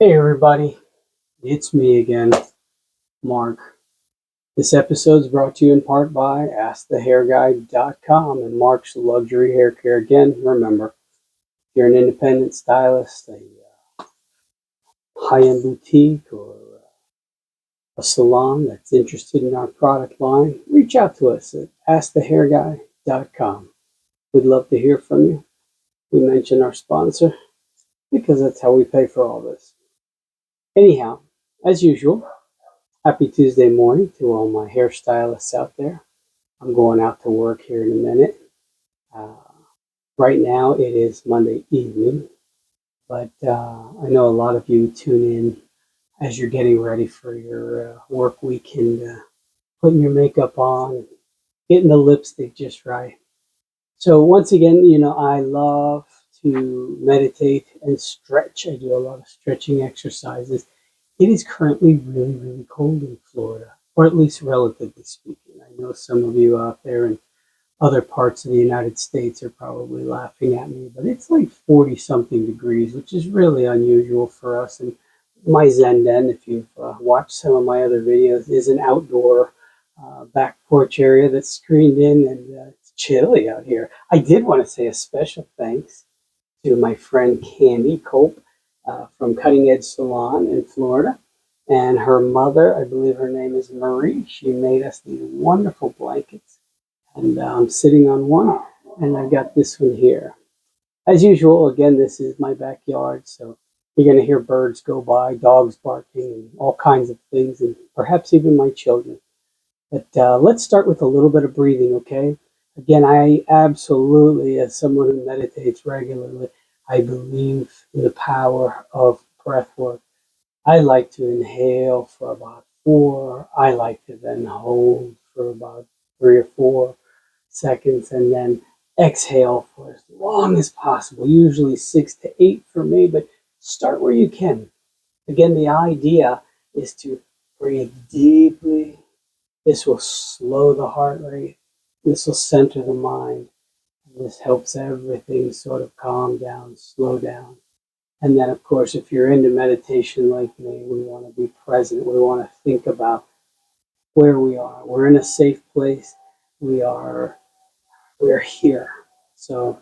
Hey everybody, it's me again, Mark. This episode is brought to you in part by AskTheHairGuy.com and Mark's Luxury Hair Care. Again, remember, if you're an independent stylist, a high-end boutique, or a salon that's interested in our product line, reach out to us at AskTheHairGuy.com. We'd love to hear from you. We mention our sponsor because that's how we pay for all this. Anyhow, as usual, happy Tuesday morning to all my hairstylists out there. I'm going out to work here in a minute. Uh, right now it is Monday evening, but I know a lot of you tune in as you're getting ready for your work week and putting your makeup on, getting the lipstick just right. So once again, I love to meditate and stretch. I do a lot of stretching exercises. It is currently really, really cold in Florida, or at least relatively speaking. I know some of you out there in other parts of the United States are probably laughing at me, but it's like 40 something degrees, which is really unusual for us. And my Zen Den, if you've watched some of my other videos, is an outdoor back porch area that's screened in, and it's chilly out here. I did want to say a special thanks to my friend Candy Cope from Cutting Edge Salon in Florida. And her mother, I believe her name is Marie, she made us these wonderful blankets. And I'm sitting on one, and I've got this one here. As usual, again, this is my backyard, so you're going to hear birds go by, dogs barking, and all kinds of things, and perhaps even my children. But let's start with a little bit of breathing, okay? Again, I absolutely, as someone who meditates regularly, I believe in the power of breath work. I like to inhale for about 4. I like to then hold for about 3 or 4 seconds and then exhale for as long as possible, usually 6 to 8 for me, but start where you can. Again, the idea is to breathe deeply. This will slow the heart rate. This will center the mind. And this helps everything sort of calm down, slow down. And then, of course, if you're into meditation like me, we want to be present. We want to think about where we are. We're in a safe place. We're here. So,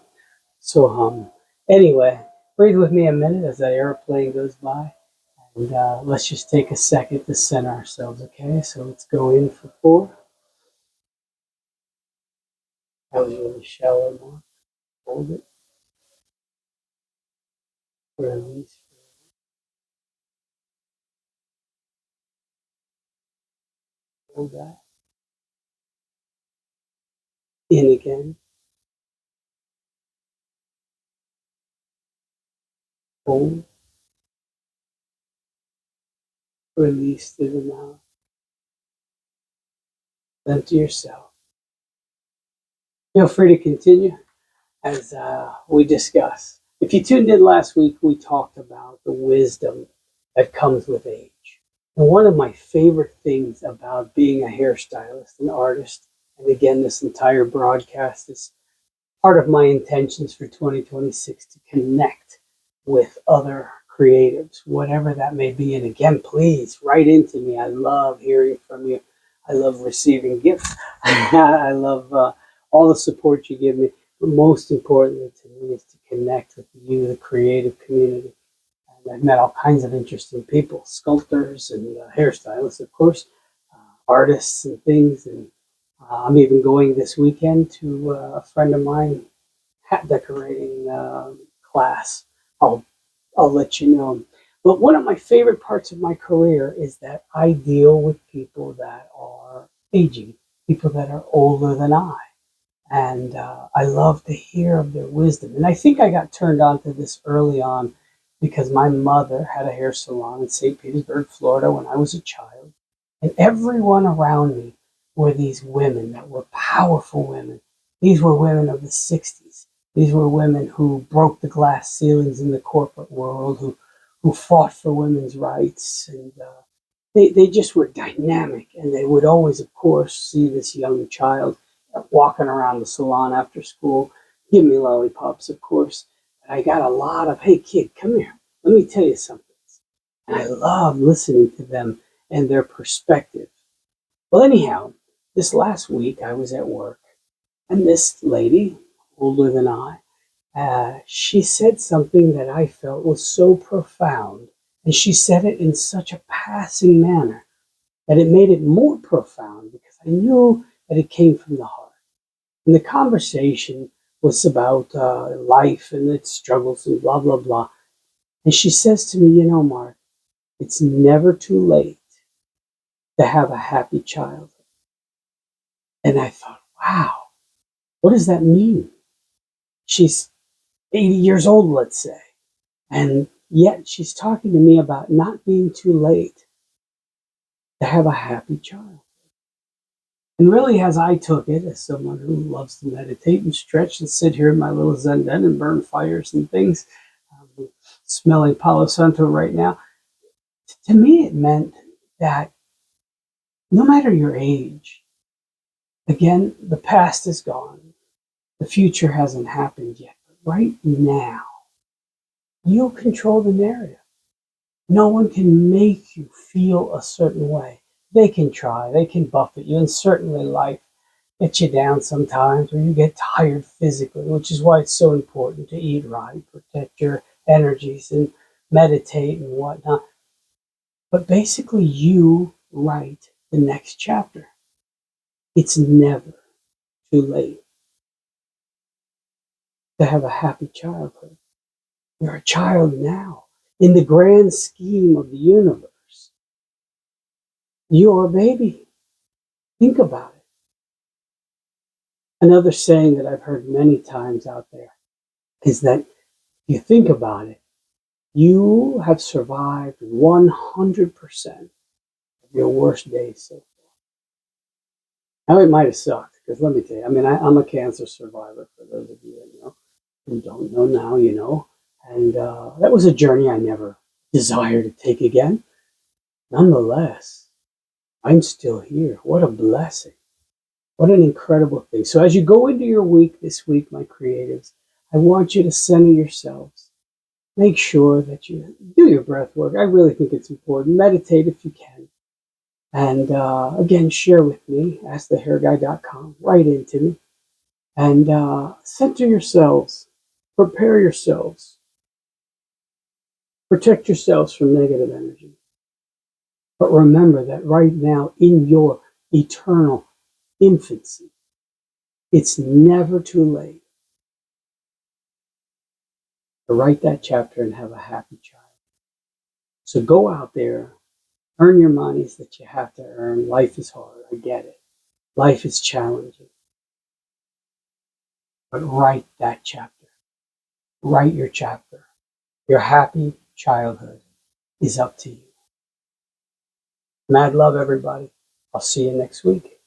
so. Anyway, breathe with me a minute as that airplane goes by. And let's just take a second to center ourselves, okay? So let's go in for 4. That was really shallow, Mark. Hold it. Release. Hold that. In again. Hold. Release through the mouth. Then to yourself. Feel free to continue as we discuss. If you tuned in last week, we talked about the wisdom that comes with age. And one of my favorite things about being a hairstylist, an artist, and again, this entire broadcast is part of my intentions for 2026 to connect with other creatives, whatever that may be. And again, please write into me. I love hearing from you. I love receiving gifts. I love all the support you give me. But most importantly to me is to connect with you, the creative community. And I've met all kinds of interesting people, sculptors and hairstylists, of course, artists and things. And I'm even going this weekend to a friend of mine hat decorating class. I'll I'll let you know. But one of my favorite parts of my career is that I deal with people that are aging, people that are older than I. And I love to hear of their wisdom. And I think I got turned on to this early on because my mother had a hair salon in St. Petersburg, Florida when I was a child. And everyone around me were these women that were powerful women. These were women of the 60s. These were women who broke the glass ceilings in the corporate world, who fought for women's rights. And they just were dynamic. And they would always, of course, see this young child walking around the salon after school, give me lollipops, of course. I got a lot of, hey, kid, come here. Let me tell you something. And I love listening to them and their perspective. Well, anyhow, this last week I was at work, and this lady, older than I, she said something that I felt was so profound. And she said it in such a passing manner that it made it more profound because I knew that it came from the heart. And the conversation was about life and its struggles and blah, blah, blah. And she says to me, you know, Mark, it's never too late to have a happy childhood. And I thought, wow, what does that mean? She's 80 years old, let's say. And yet she's talking to me about not being too late to have a happy child. And really, as I took it, as someone who loves to meditate and stretch and sit here in my little Zen den and burn fires and things, smelling Palo Santo right now, to me it meant that no matter your age, again, the past is gone. The future hasn't happened yet. But right now, you control the narrative. No one can make you feel a certain way. They can try, they can buffet you, and certainly life gets you down sometimes, or you get tired physically, which is why it's so important to eat right, protect your energies, and meditate and whatnot. But basically, you write the next chapter. It's never too late to have a happy childhood. You're a child now. In the grand scheme of the universe, you're a baby. Think about it. Another saying that I've heard many times out there is that if you think about it, you have survived 100% of your worst days so far. Now, it might have sucked, because let me tell you, I mean, I'm a cancer survivor, for those of you that know, who don't know now, you know. And that was a journey I never desire to take again. Nonetheless, I'm still here. What a blessing. What an incredible thing. So as you go into your week this week, my creatives, I want you to center yourselves. Make sure that you do your breath work. I really think it's important. Meditate if you can. And again, share with me, askthehairguy.com. Write into me. And center yourselves. Prepare yourselves. Protect yourselves from negative energy. But remember that right now, in your eternal infancy, it's never too late to write that chapter and have a happy child. So go out there, earn your monies that you have to earn. Life is hard. I get it. Life is challenging. But write that chapter. Write your chapter. Your happy childhood is up to you. Mad love, everybody. I'll see you next week.